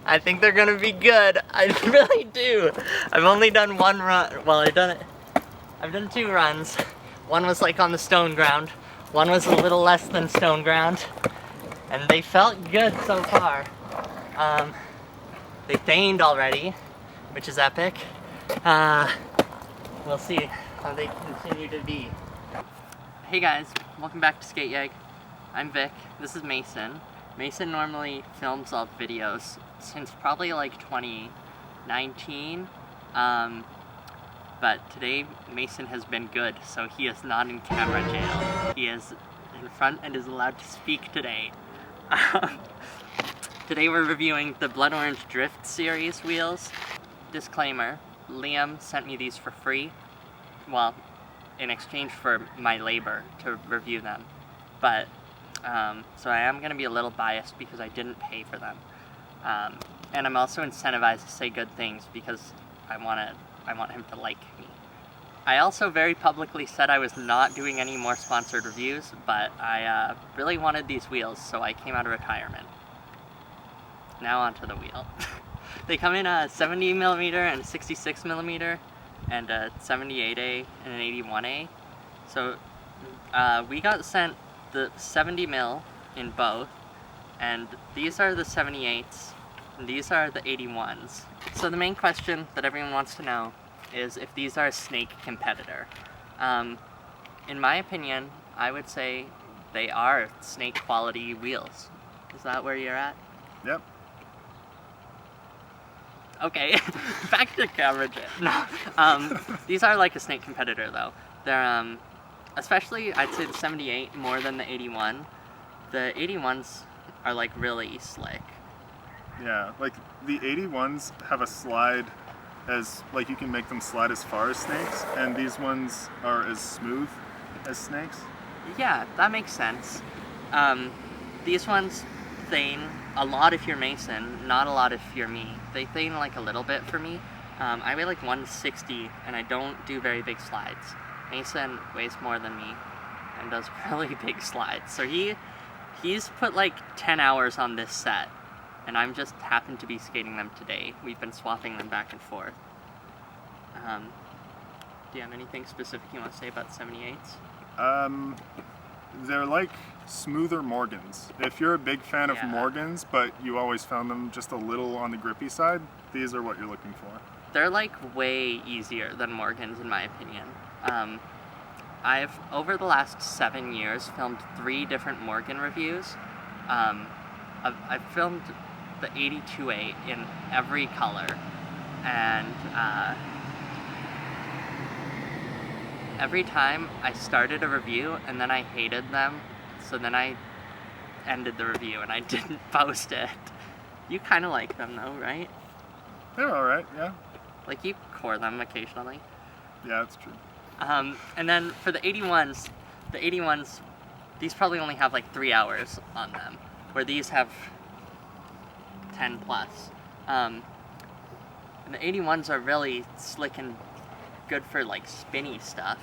I think they're gonna be good. I really do. I've only done one run. Well, I've done 2 runs. One was like on the stone ground. One was a little less than stone ground. And they felt good so far. They feigned already, which is epic. We'll see how they continue to be. Hey guys, welcome back to Skate Yeg. I'm Vic, this is Mason. Mason normally films all videos since probably like 2019. But today Mason has been good, so he is not in camera jail. He is in front and is allowed to speak today. Today we're reviewing the Blood Orange Drift series wheels. Disclaimer, Liam sent me these for free. Well, in exchange for my labor to review them. But, so I am going to be a little biased because I didn't pay for them. And I'm also incentivized to say good things because I want him to like me. I also very publicly said I was not doing any more sponsored reviews, but I really wanted these wheels, so I came out of retirement. Now onto the wheel. They come in a 70mm and a 66mm, and a 78A and an 81A. So we got sent the 70mm in both, and these are the 78s, and these are the 81s. So the main question that everyone wants to know is if these are a snake competitor. In my opinion, I would say they are snake quality wheels. Is that where you're at? Yep. Okay, back to coverage. No, these are like a snake competitor though. They're, especially I'd say the 78 more than the 81. The 81s are like really slick. Yeah, like the 81s have a slide as, like you can make them slide as far as snakes, and these ones are as smooth as snakes. Yeah, that makes sense. These ones feign a lot if you're Mason, not a lot if you're me. They feign like a little bit for me. I weigh like 160 and I don't do very big slides. Mason weighs more than me and does really big slides. So he's put like 10 hours on this set, and I'm just happened to be skating them today. We've been swapping them back and forth. Do you have anything specific you want to say about 78s? They're like smoother Morgans. If you're a big fan of Morgans, but you always found them just a little on the grippy side, these are what you're looking for. They're like way easier than Morgans in my opinion. I've, over the last 7 years, filmed 3 different Morgan reviews. I've filmed the 82A in every color, and every time I started a review and then I hated them, so then I ended the review and I didn't post it. You kind of like them though, right? They're alright, yeah. Like you core them occasionally. Yeah, that's true. And then for the 81s, these probably only have like 3 hours on them, where these have 10 plus. And the 81s are really slick and good for like spinny stuff.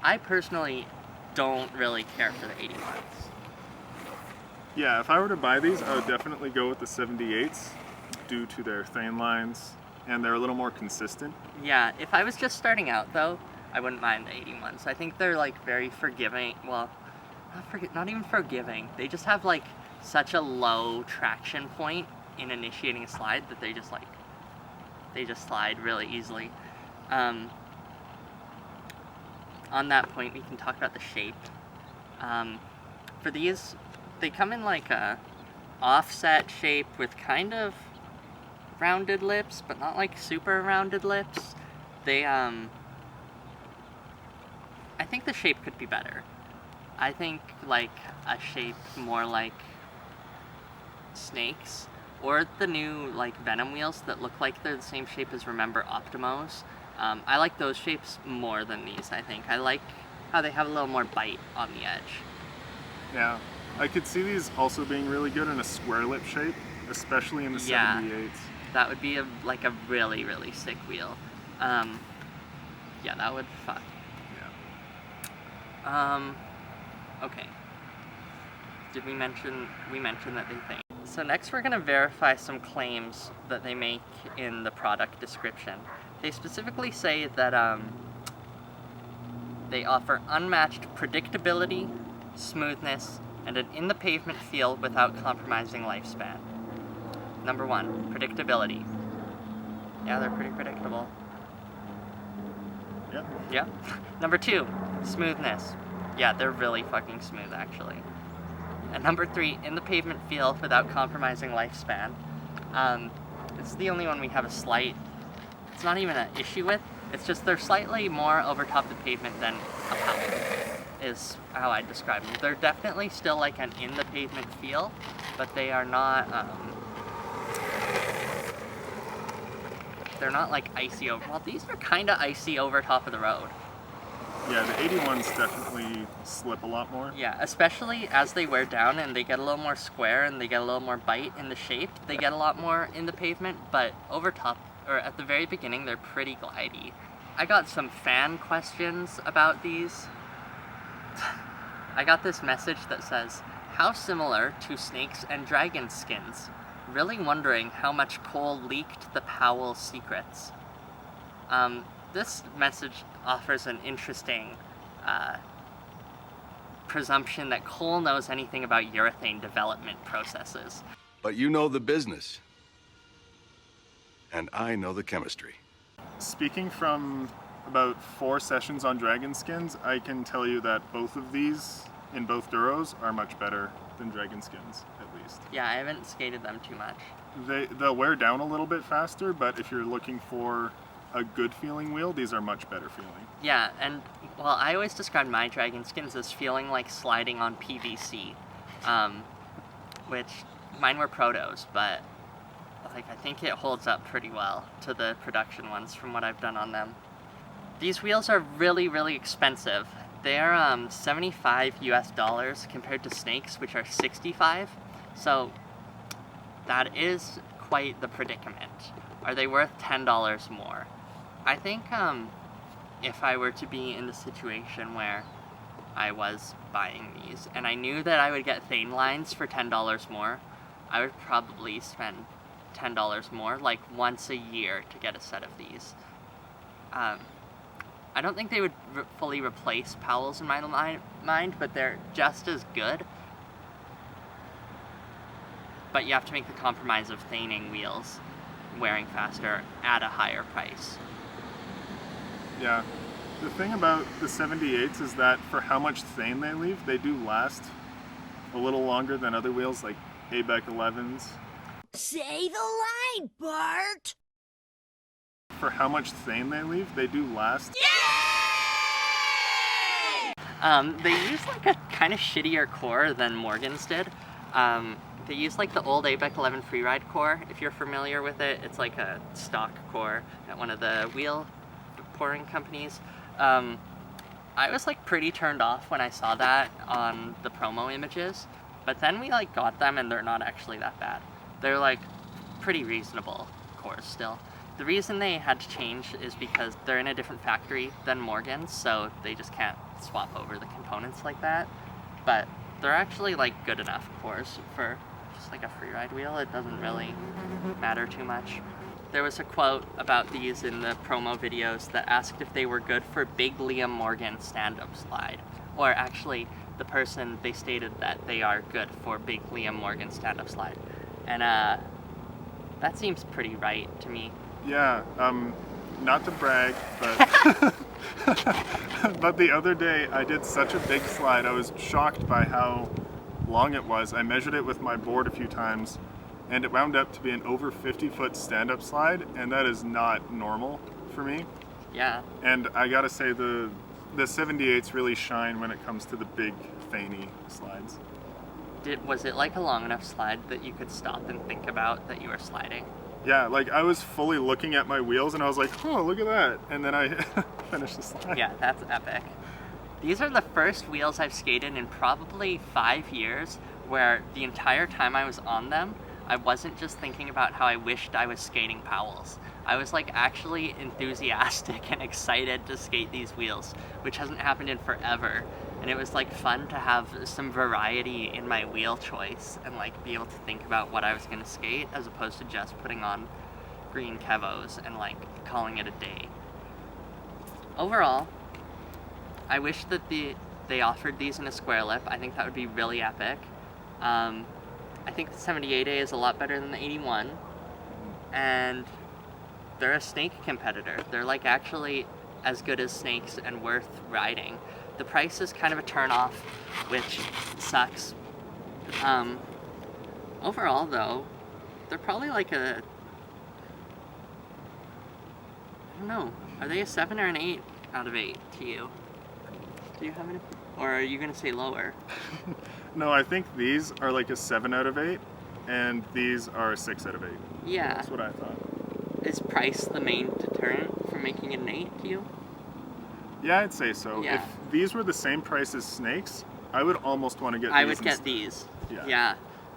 I personally don't really care for the 81s. Yeah, if I were to buy these, I would definitely go with the 78s due to their thin lines, and they're a little more consistent. Yeah, if I was just starting out though, I wouldn't mind the 81s. I think they're like very forgiving. Well, not even forgiving. They just have like such a low traction point in initiating a slide that they just slide really easily. On that point, we can talk about the shape. For these, they come in like a offset shape with kind of rounded lips, but not like super rounded lips. They, I think the shape could be better. I think like a shape more like snakes, or the new like Venom wheels that look like they're the same shape as Remember Optimos. I like those shapes more than these, I think. I like how they have a little more bite on the edge. Yeah, I could see these also being really good in a square lip shape, especially in the 78s. That would be a really, really sick wheel. Yeah, that would fuck. Yeah. Okay. Did we mention that they think? So next we're going to verify some claims that they make in the product description. They specifically say that they offer unmatched predictability, smoothness, and an in-the-pavement feel without compromising lifespan. Number 1, predictability. Yeah, they're pretty predictable. Yeah. Yeah. Number 2, smoothness. Yeah, they're really fucking smooth, actually. And number 3, in the pavement feel without compromising lifespan. It's the only one we have a slight, it's not even an issue with, it's just they're slightly more over top the pavement than a powel, is how I describe them. They're definitely still like an in the pavement feel, but they are not, they're not like icy over, well, these are kind of icy over top of the road. Yeah, the 81s definitely slip a lot more. Yeah, especially as they wear down and they get a little more square and they get a little more bite in the shape, they get a lot more in the pavement, but over top, or at the very beginning, they're pretty glidey. I got some fan questions about these. I got this message that says, how similar to snakes and dragon skins? Really wondering how much Cole leaked the Powell secrets. This message offers an interesting presumption that Cole knows anything about urethane development processes. But you know the business. And I know the chemistry. Speaking from about 4 sessions on dragon skins, I can tell you that both of these, in both Duros, are much better than dragon skins, at least. Yeah, I haven't skated them too much. They'll wear down a little bit faster, but if you're looking for a good feeling wheel, these are much better feeling. Yeah, and well, I always describe my dragon skins as feeling like sliding on PVC, which mine were protos, but like I think it holds up pretty well to the production ones from what I've done on them. These wheels are really, really expensive. They're $75 US compared to snakes, which are 65. So that is quite the predicament. Are they worth $10 more? I think if I were to be in the situation where I was buying these and I knew that I would get Thane lines for $10 more, I would probably spend $10 more, like once a year, to get a set of these. I don't think they would fully replace Powell's in my mind, but they're just as good. But you have to make the compromise of Thaning wheels wearing faster at a higher price. Yeah. The thing about the 78s is that for how much Thane they leave, they do last a little longer than other wheels like ABEC 11s. Say the line, Bart! For how much Thane they leave, they do last. They use like a kind of shittier core than Morgan's did. They use like the old ABEC 11 freeride core, if you're familiar with it. It's like a stock core at one of the wheel pouring companies. I was like pretty turned off when I saw that on the promo images, but then we like got them and they're not actually that bad. They're like pretty reasonable cores still. The reason they had to change is because they're in a different factory than Morgan's, so they just can't swap over the components like that. But they're actually like good enough cores for just like a freeride wheel. It doesn't really matter too much. There was a quote about these in the promo videos that asked if they were good for Big Liam Morgan stand-up slide. Or actually, the person, they stated that they are good for Big Liam Morgan stand-up slide. And that seems pretty right to me. Yeah, not to brag, but but the other day I did such a big slide, I was shocked by how long it was. I measured it with my board a few times, and it wound up to be an over 50-foot stand-up slide, and that is not normal for me. Yeah. And I gotta say, the 78s really shine when it comes to the big, Thaney slides. Was it like a long enough slide that you could stop and think about that you were sliding? Yeah, like I was fully looking at my wheels and I was like, oh, look at that. And then I finished the slide. Yeah, that's epic. These are the first wheels I've skated in probably 5 years where the entire time I was on them, I wasn't just thinking about how I wished I was skating Powell's. I was like actually enthusiastic and excited to skate these wheels, which hasn't happened in forever. And it was like fun to have some variety in my wheel choice and like be able to think about what I was gonna skate as opposed to just putting on green Kevos and like calling it a day. Overall, I wish that they offered these in a square lip. I think that would be really epic. I think the 78A is a lot better than the 81, and they're a snake competitor. They're like actually as good as snakes and worth riding. The price is kind of a turn-off, which sucks. Overall, though, they're probably like I don't know. Are they a 7 or an 8 out of 8 to you? Do you have any? Or are you gonna say lower? No, I think these are like a 7 out of 8, and these are a 6 out of 8. Yeah. That's what I thought. Is price the main deterrent for making it an 8 to you? Yeah, I'd say so. Yeah. If these were the same price as snakes, I would almost want to get these. I would get instead. these. Yeah.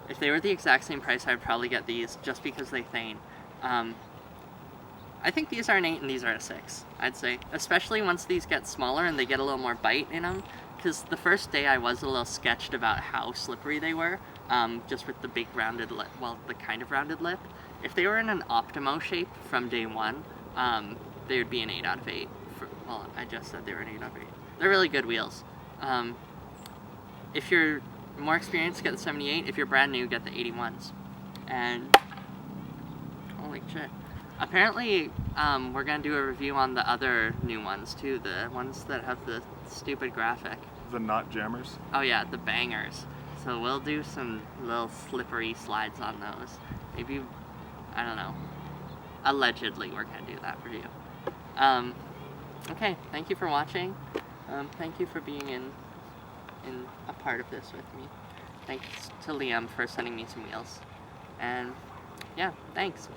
If they were the exact same price, I would probably get these just because they thane. I think these are an 8 and these are a 6, I'd say. Especially once these get smaller and they get a little more bite in them. Because the first day I was a little sketched about how slippery they were, just with the big rounded lip, well, the kind of rounded lip. If they were in an Optimo shape from day one, they would be an 8 out of 8. Well, I just said they were an 8 out of 8. They're really good wheels. If you're more experienced, get the 78. If you're brand new, get the 81s. And holy shit. Apparently, we're gonna do a review on the other new ones too, the ones that have the stupid graphic. The knot jammers. Oh yeah, the bangers. So we'll do some little slippery slides on those. Maybe, I don't know. Allegedly, we're gonna do that review. Okay, thank you for watching. Thank you for being in a part of this with me. Thanks to Liam for sending me some wheels. And yeah, thanks.